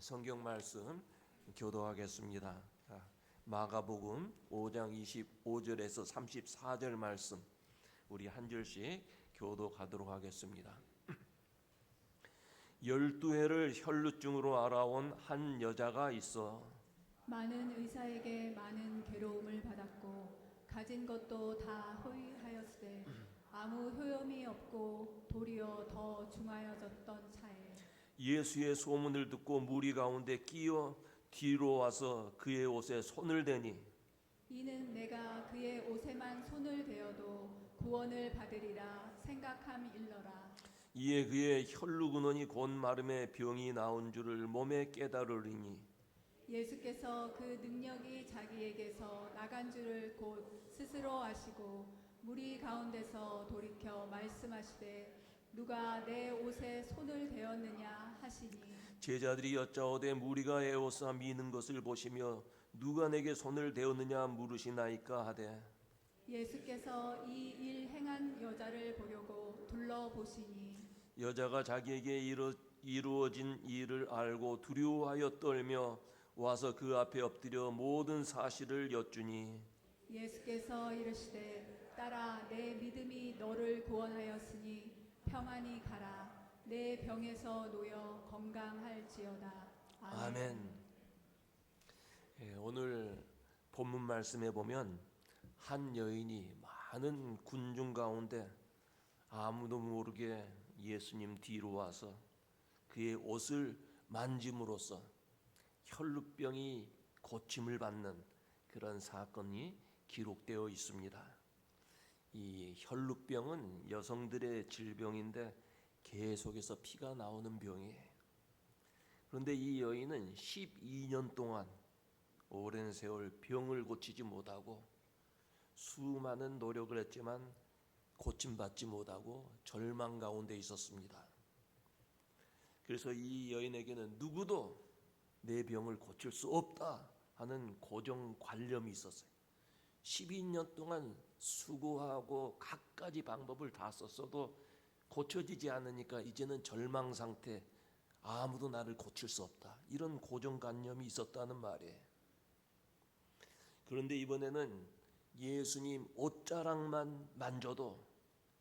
성경 말씀 교도하겠습니다. 마가복음 5장 25절에서 34절 말씀 우리 한 절씩 교도하도록 하겠습니다. 12해를 혈루증으로 알아온 한 여자가 있어 많은 의사에게 많은 괴로움을 받았고 가진 것도 다 허위하였으되 아무 효험이 없고 도리어 더 중하여졌던 차에 예수의 소문을 듣고 무리 가운데 끼어 뒤로 와서 그의 옷에 손을 대니 이는 내가 그의 옷에만 손을 대어도 구원을 받으리라 생각함일러라. 이에 그의 혈루 근원이 곧 마름에 병이 나온 줄을 몸에 깨달으리니 예수께서 그 능력이 자기에게서 나간 줄을 곧 스스로 아시고 무리 가운데서 돌이켜 말씀하시되 누가 내 옷에 손을 대었느냐 하시니 제자들이 여짜오되 무리가 에워싸 미는 것을 보시며 누가 내게 손을 대었느냐 물으시나이까 하되 예수께서 이 일 행한 여자를 보려고 둘러보시니 여자가 자기에게 이루어진 일을 알고 두려워하여 떨며 와서 그 앞에 엎드려 모든 사실을 여쭈니 예수께서 이르시되 딸아 내 믿음이 너를 구원하였으니 평안히 가라 내 병에서 놓여 건강할지어다. 아멘. 오늘 본문 말씀에 보면 한 여인이 많은 군중 가운데 아무도 모르게 예수님 뒤로 와서 그의 옷을 만짐으로써 혈루병이 고침을 받는 그런 사건이 기록되어 있습니다. 이 혈루병은 여성들의 질병인데 계속해서 피가 나오는 병이에요. 그런데 이 여인은 12년 동안 오랜 세월 병을 고치지 못하고 수많은 노력을 했지만 고침받지 못하고 절망 가운데 있었습니다. 그래서 이 여인에게는 누구도 내 병을 고칠 수 없다 하는 고정관념이 있었어요. 12년 동안 수고하고 갖가지 방법을 다 썼어도 고쳐지지 않으니까 이제는 절망 상태, 아무도 나를 고칠 수 없다, 이런 고정관념이 있었다는 말이에요. 그런데 이번에는 예수님 옷자락만 만져도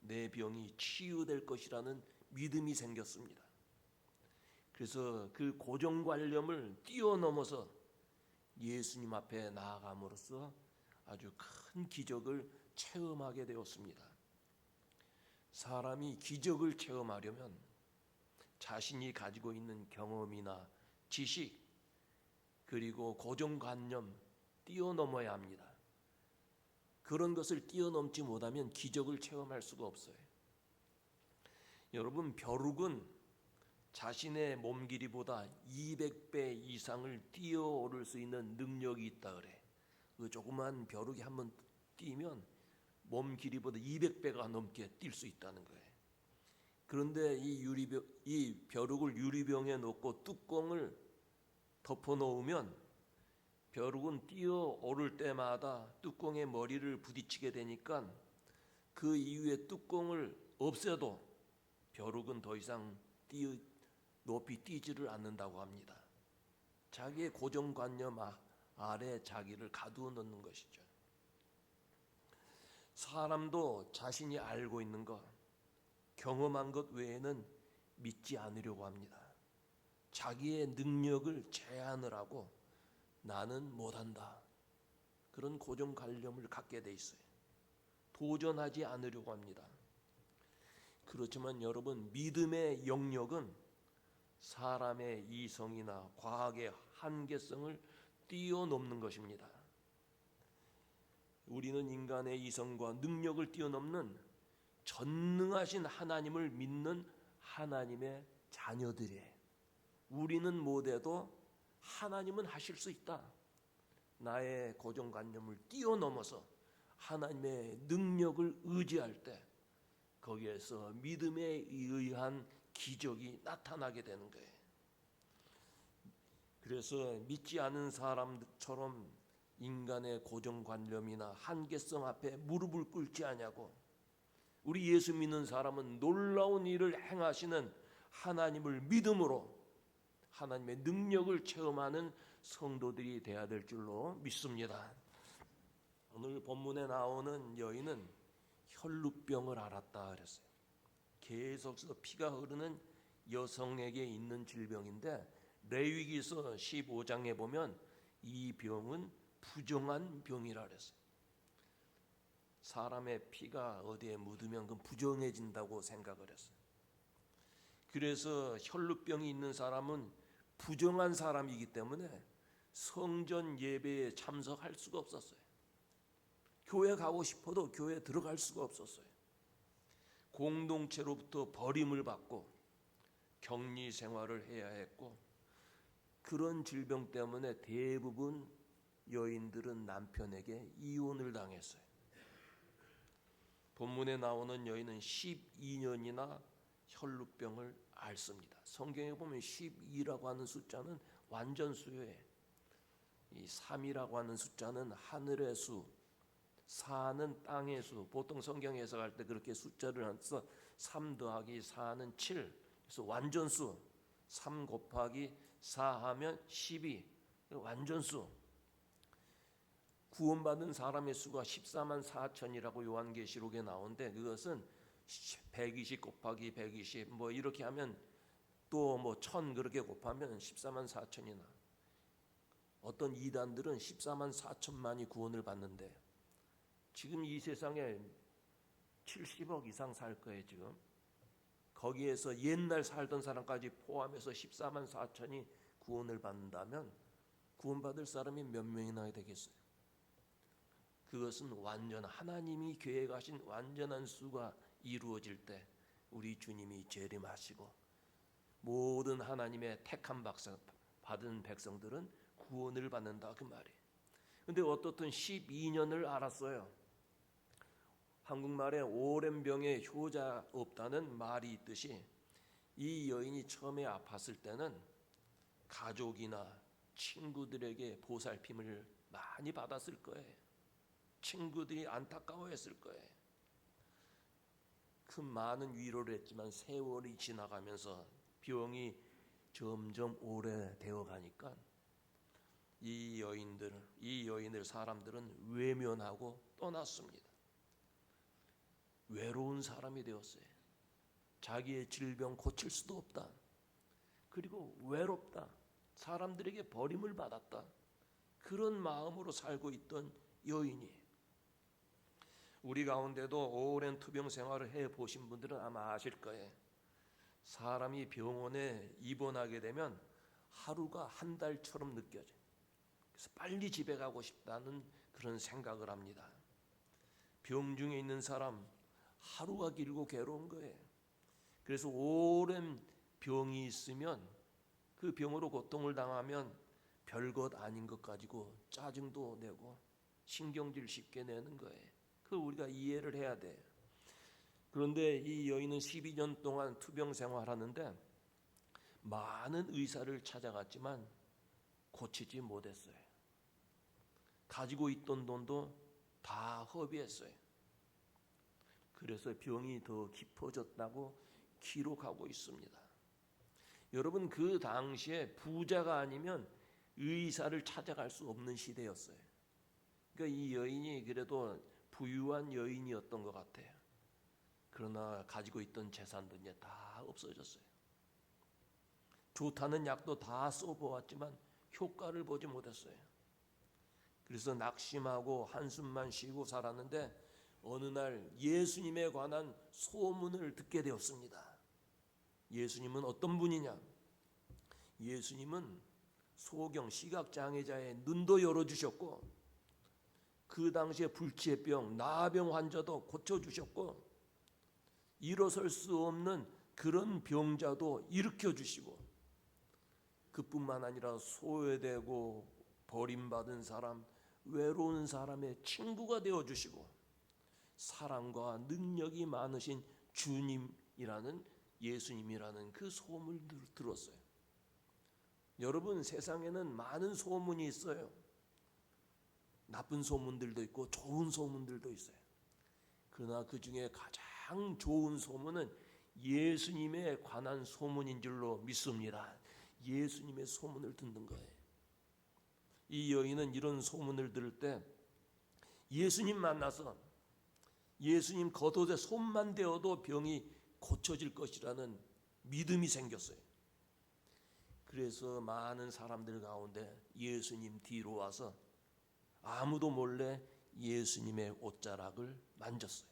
내 병이 치유될 것이라는 믿음이 생겼습니다. 그래서 그 고정관념을 뛰어넘어서 예수님 앞에 나아감으로써 아주 큰 기적을 체험하게 되었습니다. 사람이 기적을 체험하려면 자신이 가지고 있는 경험이나 지식 그리고 고정관념 뛰어넘어야 합니다. 그런 것을 뛰어넘지 못하면 기적을 체험할 수가 없어요. 여러분, 벼룩은 자신의 몸 길이보다 200배 이상을 뛰어오를 수 있는 능력이 있다 그래. 그 조그만 벼룩이 한번 뛰면 몸 길이보다 200배가 넘게 뛸 수 있다는 거예요. 그런데 이 벼룩을 유리병에 넣고 뚜껑을 덮어 놓으면 벼룩은 뛰어오를 때마다 뚜껑에 머리를 부딪히게 되니까 그 이후에 뚜껑을 없애도 벼룩은 더 이상 높이 뛰지를 않는다고 합니다. 자기의 고정관념 아래 자기를 가두어 놓는 것이죠. 사람도 자신이 알고 있는 것, 경험한 것 외에는 믿지 않으려고 합니다. 자기의 능력을 제한을 하고 나는 못한다, 그런 고정관념을 갖게 돼 있어요. 도전하지 않으려고 합니다. 그렇지만 여러분, 믿음의 영역은 사람의 이성이나 과학의 한계성을 뛰어넘는 것입니다. 우리는 인간의 이성과 능력을 뛰어넘는 전능하신 하나님을 믿는 하나님의 자녀들이에요. 우리는 못해도 하나님은 하실 수 있다. 나의 고정관념을 뛰어넘어서 하나님의 능력을 의지할 때 거기에서 믿음에 의한 기적이 나타나게 되는 거예요. 그래서 믿지 않은 사람처럼 인간의 고정관념이나 한계성 앞에 무릎을 꿇지 않냐고, 우리 예수 믿는 사람은 놀라운 일을 행하시는 하나님을 믿음으로 하나님의 능력을 체험하는 성도들이 되어야 될 줄로 믿습니다. 오늘 본문에 나오는 여인은 혈루병을 앓았다 그랬어요. 계속해서 피가 흐르는 여성에게 있는 질병인데 레위기서 15장에 보면 이 병은 부정한 병이라 그랬어요. 사람의 피가 어디에 묻으면 그 부정해진다고 생각을 했어요. 그래서 혈루병이 있는 사람은 부정한 사람이기 때문에 성전 예배에 참석할 수가 없었어요. 교회 가고 싶어도 교회에 들어갈 수가 없었어요. 공동체로부터 버림을 받고 격리 생활을 해야 했고, 그런 질병 때문에 대부분 여인들은 남편에게 이혼을 당했어요. 본문에 나오는 여인은 12년이나 혈루병을 앓습니다. 성경에 보면 12라고 하는 숫자는 완전수예요. 이 3이라고 하는 숫자는 하늘의 수, 4는 땅의 수. 보통 성경 해석할 때 그렇게 숫자를 써서 3 더하기 4는 7. 그래서 완전수. 3 곱하기 4 하면 12. 완전수. 구원받은 사람의 수가 14만 4천이라고 요한계시록에 나오는데, 그것은 120 곱하기 120 뭐 이렇게 하면 또 뭐 1000 그렇게 곱하면 14만 4천이 나. 어떤 이단들은 14만 4천만이 구원을 받는데, 지금 이 세상에 70억 이상 살 거예요. 지금 거기에서 옛날 살던 사람까지 포함해서 14만 4천이 구원을 받는다면 구원받을 사람이 몇 명이나 되겠어요? 그것은 완전 하나님이 계획하신 완전한 수가 이루어질 때 우리 주님이 재림하시고 모든 하나님의 택한 받은 백성들은 구원을 받는다, 그 말이에요. 근데 어떻든 12년을 앓았어요. 한국말에 오랜 병에 효자 없다는 말이 있듯이 이 여인이 처음에 아팠을 때는 가족이나 친구들에게 보살핌을 많이 받았을 거예요. 친구들이 안타까워했을 거예요. 그 많은 위로를 했지만 세월이 지나가면서 병이 점점 오래되어 가니까 이 여인을 사람들은 외면하고 떠났습니다. 외로운 사람이 되었어요. 자기의 질병 고칠 수도 없다. 그리고 외롭다. 사람들에게 버림을 받았다. 그런 마음으로 살고 있던 여인이, 우리 가운데도 오랜 투병 생활을 해보신 분들은 아마 아실 거예요. 사람이 병원에 입원하게 되면 하루가 한 달처럼 느껴져요. 그래서 빨리 집에 가고 싶다는 그런 생각을 합니다. 병 중에 있는 사람 하루가 길고 괴로운 거예요. 그래서 오랜 병이 있으면 그 병으로 고통을 당하면 별것 아닌 것 가지고 짜증도 내고 신경질 쉽게 내는 거예요. 그걸 우리가 이해를 해야 돼요. 그런데 이 여인은 12년 동안 투병 생활하는데 많은 의사를 찾아갔지만 고치지 못했어요. 가지고 있던 돈도 다 허비했어요. 그래서 병이 더 깊어졌다고 기록하고 있습니다. 여러분, 그 당시에 부자가 아니면 의사를 찾아갈 수 없는 시대였어요. 그러니까 이 여인이 그래도 부유한 여인이었던 것 같아요. 그러나 가지고 있던 재산도 이제 다 없어졌어요. 좋다는 약도 다 써보았지만 효과를 보지 못했어요. 그래서 낙심하고 한숨만 쉬고 살았는데 어느 날 예수님에 관한 소문을 듣게 되었습니다. 예수님은 어떤 분이냐? 예수님은 소경 시각장애자의 눈도 열어주셨고, 그 당시에 불치병, 나병 환자도 고쳐주셨고, 일어설 수 없는 그런 병자도 일으켜주시고, 그뿐만 아니라 소외되고 버림받은 사람, 외로운 사람의 친구가 되어주시고, 사랑과 능력이 많으신 주님이라는, 예수님이라는 그 소문을 들었어요. 여러분, 세상에는 많은 소문이 있어요. 나쁜 소문들도 있고 좋은 소문들도 있어요. 그러나 그 중에 가장 좋은 소문은 예수님에 관한 소문인 줄로 믿습니다. 예수님의 소문을 듣는 거예요. 이 여인은 이런 소문을 들을 때 예수님 만나서 예수님 겉옷에 손만 대어도 병이 고쳐질 것이라는 믿음이 생겼어요. 그래서 많은 사람들 가운데 예수님 뒤로 와서 아무도 몰래 예수님의 옷자락을 만졌어요.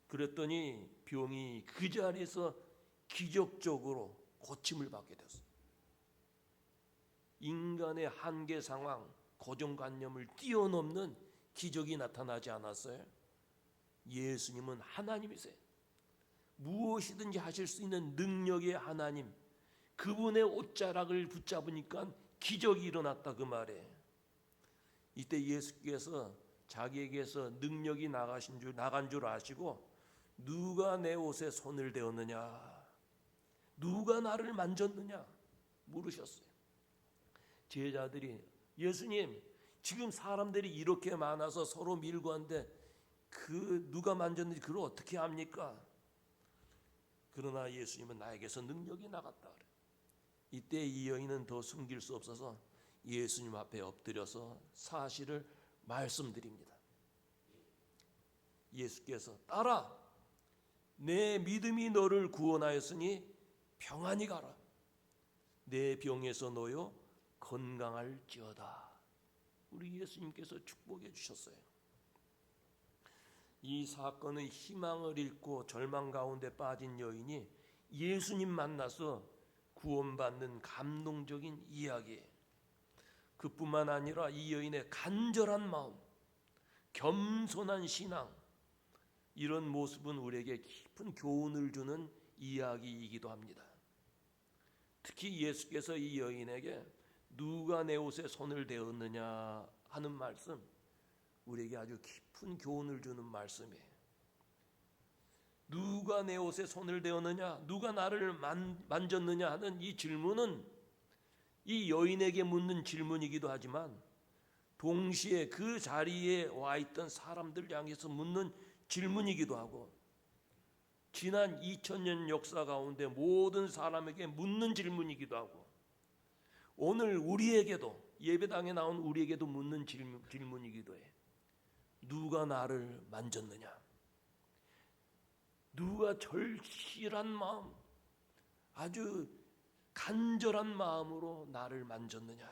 그랬더니 병이 그 자리에서 기적적으로 고침을 받게 됐어요. 인간의 한계 상황, 고정관념을 뛰어넘는 기적이 나타나지 않았어요? 예수님은 하나님이세요. 무엇이든지 하실 수 있는 능력의 하나님, 그분의 옷자락을 붙잡으니까 기적이 일어났다 그 말이에요. 이때 예수께서 자기에게서 능력이 나간 줄 아시고 누가 내 옷에 손을 대었느냐, 누가 나를 만졌느냐 물으셨어요. 제자들이 예수님, 지금 사람들이 이렇게 많아서 서로 밀고 하는데 그 누가 만졌는지 그걸 어떻게 합니까? 그러나 예수님은 나에게서 능력이 나갔다 그래. 이때 이 여인은 더 숨길 수 없어서 예수님 앞에 엎드려서 사실을 말씀드립니다. 예수께서 딸아, 내 믿음이 너를 구원하였으니 평안히 가라. 내 병에서 놓여 건강할지어다. 우리 예수님께서 축복해 주셨어요. 이 사건은 희망을 잃고 절망 가운데 빠진 여인이 예수님 만나서 구원받는 감동적인 이야기예요. 그뿐만 아니라 이 여인의 간절한 마음, 겸손한 신앙, 이런 모습은 우리에게 깊은 교훈을 주는 이야기이기도 합니다. 특히 예수께서 이 여인에게 누가 내 옷에 손을 대었느냐 하는 말씀, 우리에게 아주 깊은 교훈을 주는 말씀이에요. 누가 내 옷에 손을 대었느냐, 누가 나를 만졌느냐 하는 이 질문은 이 여인에게 묻는 질문이기도 하지만 동시에 그 자리에 와 있던 사람들 향해서 묻는 질문이기도 하고 지난 2000년 역사 가운데 모든 사람에게 묻는 질문이기도 하고 오늘 우리에게도 예배당에 나온 우리에게도 묻는 질문이기도 해. 누가 나를 만졌느냐? 누가 절실한 마음, 아주 간절한 마음으로 나를 만졌느냐?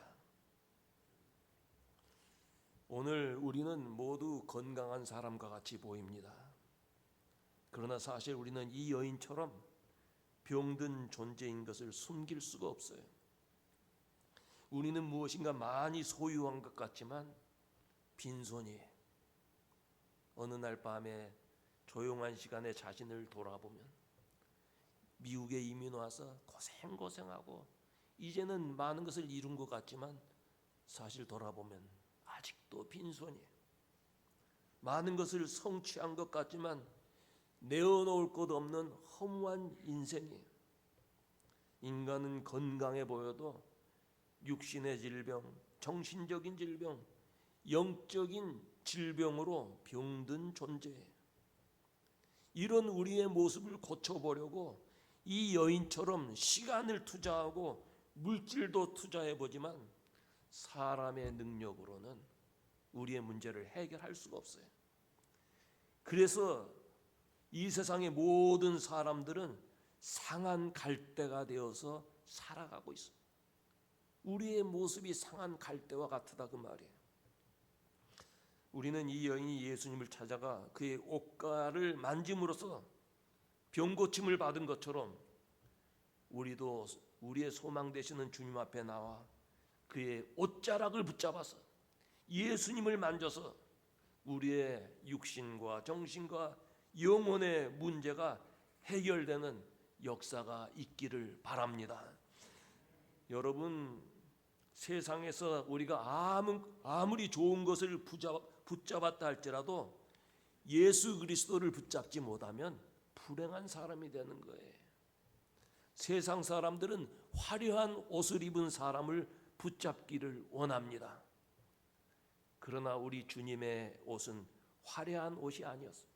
오늘 우리는 모두 건강한 사람과 같이 보입니다. 그러나 사실 우리는 이 여인처럼 병든 존재인 것을 숨길 수가 없어요. 우리는 무엇인가 많이 소유한 것 같지만 빈손이에요. 어느 날 밤에 조용한 시간에 자신을 돌아보면 미국에 이민 와서 고생하고 이제는 많은 것을 이룬 것 같지만 사실 돌아보면 아직도 빈손이에요. 많은 것을 성취한 것 같지만 내어놓을 것 없는 허무한 인생이에요. 인간은 건강해 보여도 육신의 질병, 정신적인 질병, 영적인 질병으로 병든 존재예요. 이런 우리의 모습을 고쳐보려고 이 여인처럼 시간을 투자하고 물질도 투자해보지만 사람의 능력으로는 우리의 문제를 해결할 수가 없어요. 그래서 이 세상의 모든 사람들은 상한 갈대가 되어서 살아가고 있어요. 우리의 모습이 상한 갈대와 같다 그 말이에요. 우리는 이 여인이 예수님을 찾아가 그의 옷가를 만짐으로써 병고침을 받은 것처럼 우리도 우리의 소망 되시는 주님 앞에 나와 그의 옷자락을 붙잡아서 예수님을 만져서 우리의 육신과 정신과 영혼의 문제가 해결되는 역사가 있기를 바랍니다. 여러분, 세상에서 우리가 아무리 좋은 것을 붙잡았다 할지라도 예수 그리스도를 붙잡지 못하면 불행한 사람이 되는 거예요. 세상 사람들은 화려한 옷을 입은 사람을 붙잡기를 원합니다. 그러나 우리 주님의 옷은 화려한 옷이 아니었어요.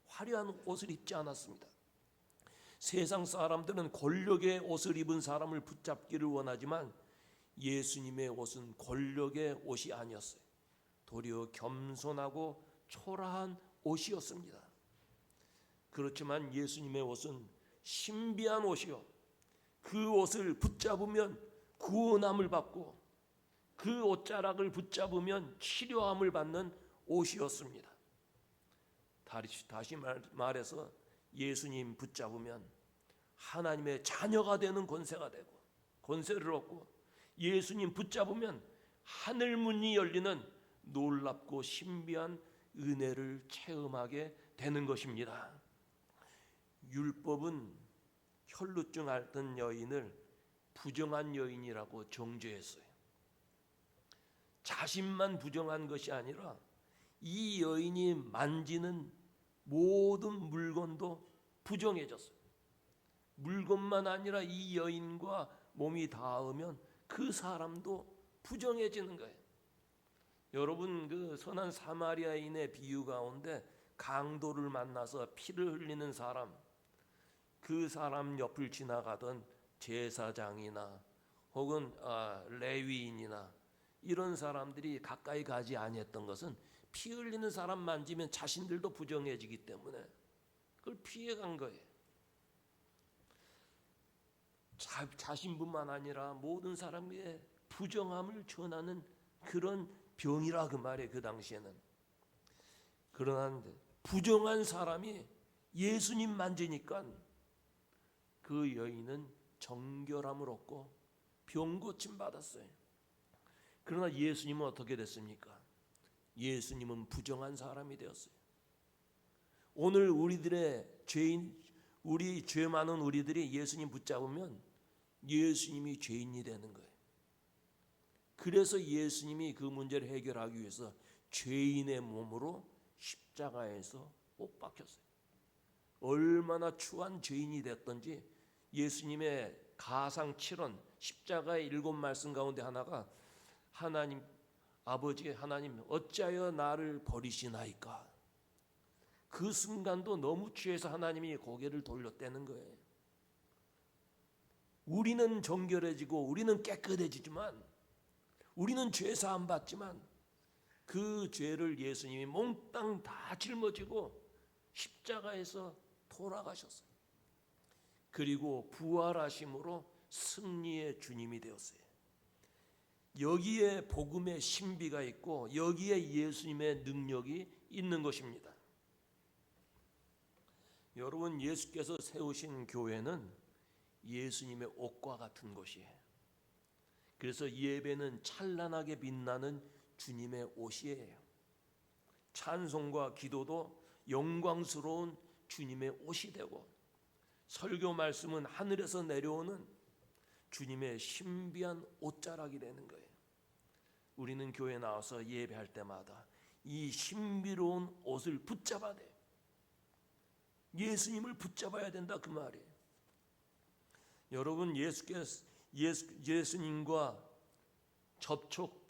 화려한 옷을 입지 않았습니다. 세상 사람들은 권력의 옷을 입은 사람을 붙잡기를 원하지만 예수님의 옷은 권력의 옷이 아니었어요. 도리어 겸손하고 초라한 옷이었습니다. 그렇지만 예수님의 옷은 신비한 옷이요, 그 옷을 붙잡으면 구원함을 받고 그 옷자락을 붙잡으면 치료함을 받는 옷이었습니다. 다시 말해서 예수님 붙잡으면 하나님의 자녀가 되는 권세가 되고 권세를 얻고, 예수님 붙잡으면 하늘 문이 열리는 놀랍고 신비한 은혜를 체험하게 되는 것입니다. 율법은 혈루증 앓던 여인을 부정한 여인이라고 정죄했어요. 자신만 부정한 것이 아니라 이 여인이 만지는 모든 물건도 부정해졌어요. 물건만 아니라 이 여인과 몸이 닿으면 그 사람도 부정해지는 거예요. 여러분, 그 선한 사마리아인의 비유 가운데 강도를 만나서 피를 흘리는 사람, 그 사람 옆을 지나가던 제사장이나 혹은 레위인이나 이런 사람들이 가까이 가지 아니했던 것은 피 흘리는 사람 만지면 자신들도 부정해지기 때문에 그걸 피해간 거예요. 자신뿐만 아니라 모든 사람의 부정함을 전하는 그런 병이라 그 말이에요, 그 당시에는. 그러나 부정한 사람이 예수님 만지니까 그 여인은 정결함을 얻고 병 고침 받았어요. 그러나 예수님은 어떻게 됐습니까? 예수님은 부정한 사람이 되었어요. 오늘 우리 죄 많은 우리들이 예수님 붙잡으면 예수님이 죄인이 되는 거예요. 그래서 예수님이 그 문제를 해결하기 위해서 죄인의 몸으로 십자가에서 못 박혔어요. 얼마나 추한 죄인이 됐던지 예수님의 가상 7원, 십자가의 7말씀 가운데 하나가 하나님 아버지 하나님 어찌하여 나를 버리시나이까. 그 순간도 너무 취해서 하나님이 고개를 돌렸다는 거예요. 우리는 정결해지고 우리는 깨끗해지지만, 우리는 죄 사함 받지만 그 죄를 예수님이 몽땅 다 짊어지고 십자가에서 돌아가셨어요. 그리고 부활하심으로 승리의 주님이 되었어요. 여기에 복음의 신비가 있고 여기에 예수님의 능력이 있는 것입니다. 여러분, 예수께서 세우신 교회는 예수님의 옷과 같은 것이에요. 그래서 예배는 찬란하게 빛나는 주님의 옷이에요. 찬송과 기도도 영광스러운 주님의 옷이 되고, 설교 말씀은 하늘에서 내려오는 주님의 신비한 옷자락이 되는 거예요. 우리는 교회에 나와서 예배할 때마다 이 신비로운 옷을 붙잡아야 돼요. 예수님을 붙잡아야 된다 그 말이에요. 여러분, 예수님과 접촉,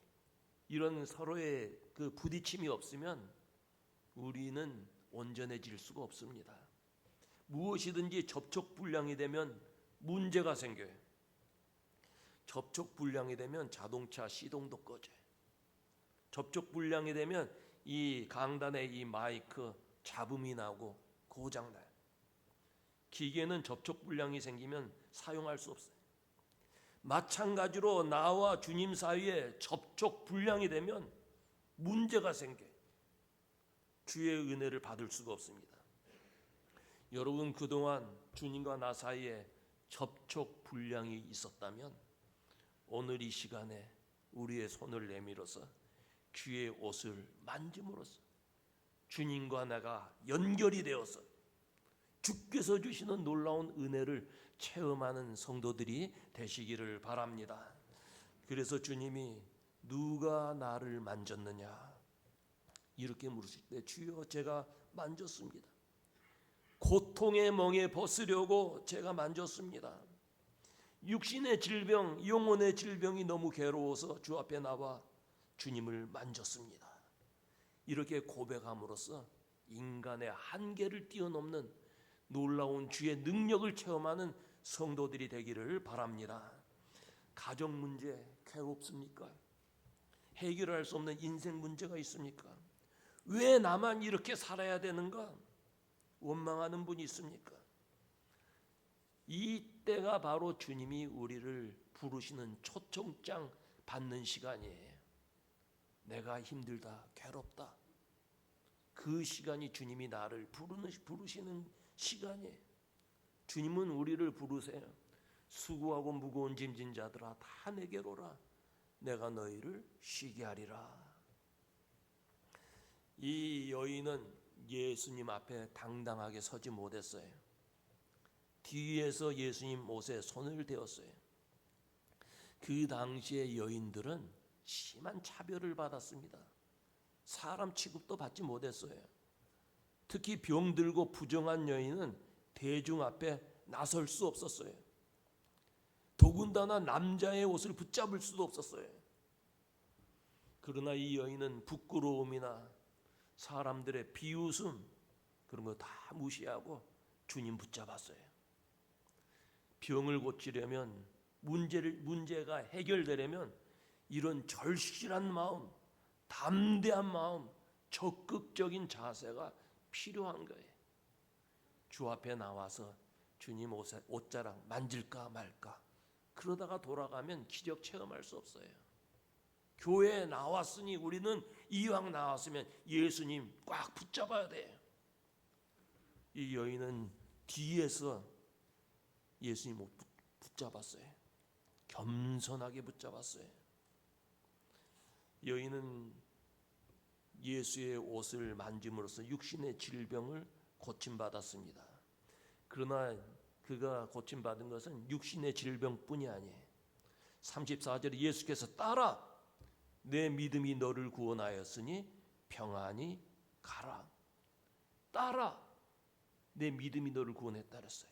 이런 서로의 그 부딪힘이 없으면 우리는 온전해질 수가 없습니다. 무엇이든지 접촉 불량이 되면 문제가 생겨요. 접촉 불량이 되면 자동차 시동도 꺼져요. 접촉 불량이 되면 이 강단의 이 마이크 잡음이 나고 고장나요. 기계는 접촉 불량이 생기면 사용할 수 없어요. 마찬가지로 나와 주님 사이에 접촉 불량이 되면 문제가 생겨요. 주의 은혜를 받을 수가 없습니다. 여러분, 그동안 주님과 나 사이에 접촉 불량이 있었다면 오늘 이 시간에 우리의 손을 내밀어서 주의 옷을 만짐으로써 주님과 내가 연결이 되어서 주께서 주시는 놀라운 은혜를 체험하는 성도들이 되시기를 바랍니다. 그래서 주님이 누가 나를 만졌느냐 이렇게 물으실 때 주여 제가 만졌습니다. 고통의 멍에 벗으려고 제가 만졌습니다. 육신의 질병, 영혼의 질병이 너무 괴로워서 주 앞에 나와 주님을 만졌습니다. 이렇게 고백함으로써 인간의 한계를 뛰어넘는 놀라운 주의 능력을 체험하는 성도들이 되기를 바랍니다. 가정 문제 괴롭습니까? 해결할 수 없는 인생 문제가 있습니까? 왜 나만 이렇게 살아야 되는가? 원망하는 분이 있습니까? 이때가 바로 주님이 우리를 부르시는 초청장 받는 시간이에요. 내가 힘들다, 괴롭다. 그 시간이 주님이 나를 부르시는 시간이에요. 주님은 우리를 부르세요. 수고하고 무거운 짐진 자들아 다 내게로 오라. 내가 너희를 쉬게 하리라. 이 여인은 예수님 앞에 당당하게 서지 못했어요. 뒤에서 예수님 옷에 손을 대었어요. 그 당시의 여인들은 심한 차별을 받았습니다. 사람 취급도 받지 못했어요. 특히 병들고 부정한 여인은 대중 앞에 나설 수 없었어요. 더군다나 남자의 옷을 붙잡을 수도 없었어요. 그러나 이 여인은 부끄러움이나 사람들의 비웃음 그런 거 다 무시하고 주님 붙잡았어요. 병을 고치려면 문제가 해결되려면 이런 절실한 마음, 담대한 마음, 적극적인 자세가 필요한 거예요. 주 앞에 나와서 주님 옷자락 만질까 말까 그러다가 돌아가면 기적 체험할 수 없어요. 교회에 나왔으니 우리는 이왕 나왔으면 예수님 꽉 붙잡아야 돼요. 이 여인은 뒤에서 예수님 옷 붙잡았어요. 겸손하게 붙잡았어요. 여인은 예수의 옷을 만짐으로써 육신의 질병을 고침받았습니다. 그러나 그가 고침받은 것은 육신의 질병뿐이 아니에요. 34절에 예수께서 따라 내 믿음이 너를 구원하였으니 평안히 가라. 따라 내 믿음이 너를 구원했다 그랬어요.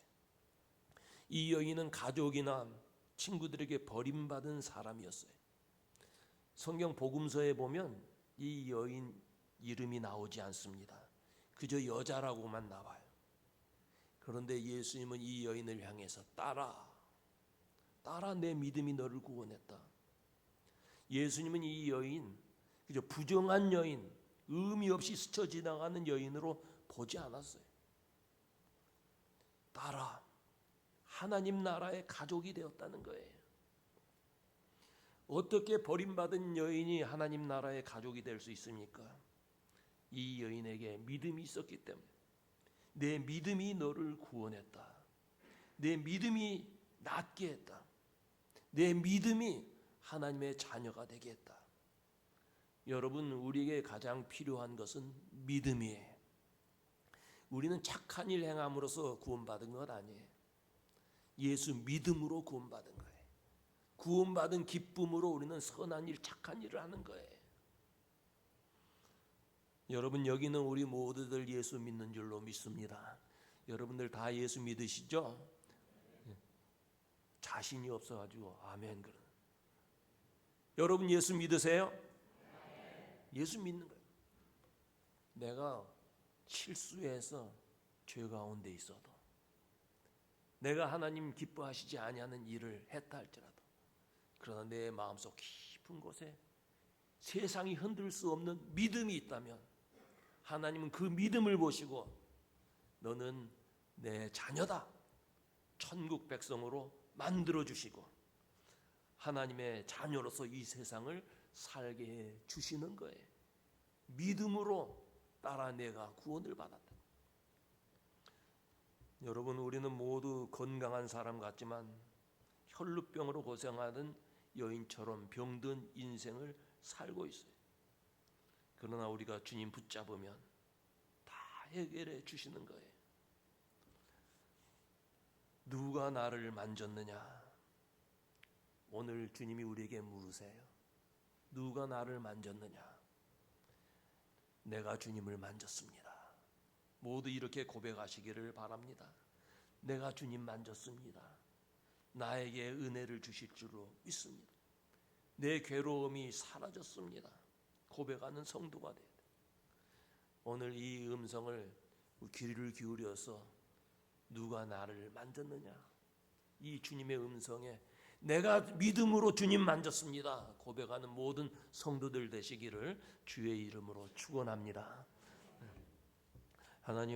이 여인은 가족이나 친구들에게 버림받은 사람이었어요. 성경 복음서에 보면 이 여인 이름이 나오지 않습니다. 그저 여자라고만 나와요. 그런데 예수님은 이 여인을 향해서 따라 내 믿음이 너를 구원했다. 예수님은 이 여인 그저 부정한 여인, 의미 없이 스쳐 지나가는 여인으로 보지 않았어요. 따라 하나님 나라의 가족이 되었다는 거예요. 어떻게 버림받은 여인이 하나님 나라의 가족이 될 수 있습니까? 이 여인에게 믿음이 있었기 때문에. 내 믿음이 너를 구원했다. 내 믿음이 낫게 했다. 내 믿음이 하나님의 자녀가 되게 했다. 여러분, 우리에게 가장 필요한 것은 믿음이에요. 우리는 착한 일 행함으로써 구원받은 것 아니에요. 예수 믿음으로 구원받은 거예요. 구원받은 기쁨으로 우리는 선한 일, 착한 일을 하는 거예요. 여러분, 여기는 우리 모두들 예수 믿는 줄로 믿습니다. 여러분들 다 예수 믿으시죠? 자신이 없어가지고 아멘 그러. 여러분 예수 믿으세요? 예수 믿는 거예요. 내가 실수해서 죄 가운데 있어도, 내가 하나님 기뻐하시지 아니하는 일을 했다 할지라도, 그러나 내 마음속 깊은 곳에 세상이 흔들 수 없는 믿음이 있다면 하나님은 그 믿음을 보시고 너는 내 자녀다, 천국 백성으로 만들어주시고 하나님의 자녀로서 이 세상을 살게 해 주시는 거예요. 믿음으로 따라 내가 구원을 받았다. 여러분, 우리는 모두 건강한 사람 같지만 혈루병으로 고생하는 여인처럼 병든 인생을 살고 있어요. 그러나 우리가 주님 붙잡으면 다 해결해 주시는 거예요. 누가 나를 만졌느냐? 오늘 주님이 우리에게 물으세요. 누가 나를 만졌느냐? 내가 주님을 만졌습니다. 모두 이렇게 고백하시기를 바랍니다. 내가 주님 만졌습니다. 나에게 은혜를 주실 줄로 믿습니다. 내 괴로움이 사라졌습니다. 고백하는 성도가 돼야 돼. 오늘 이 음성을 귀를 기울여서 누가 나를 만졌느냐? 이 주님의 음성에 내가 믿음으로 주님 만졌습니다 고백하는 모든 성도들 되시기를 주의 이름으로 축원합니다. 하나님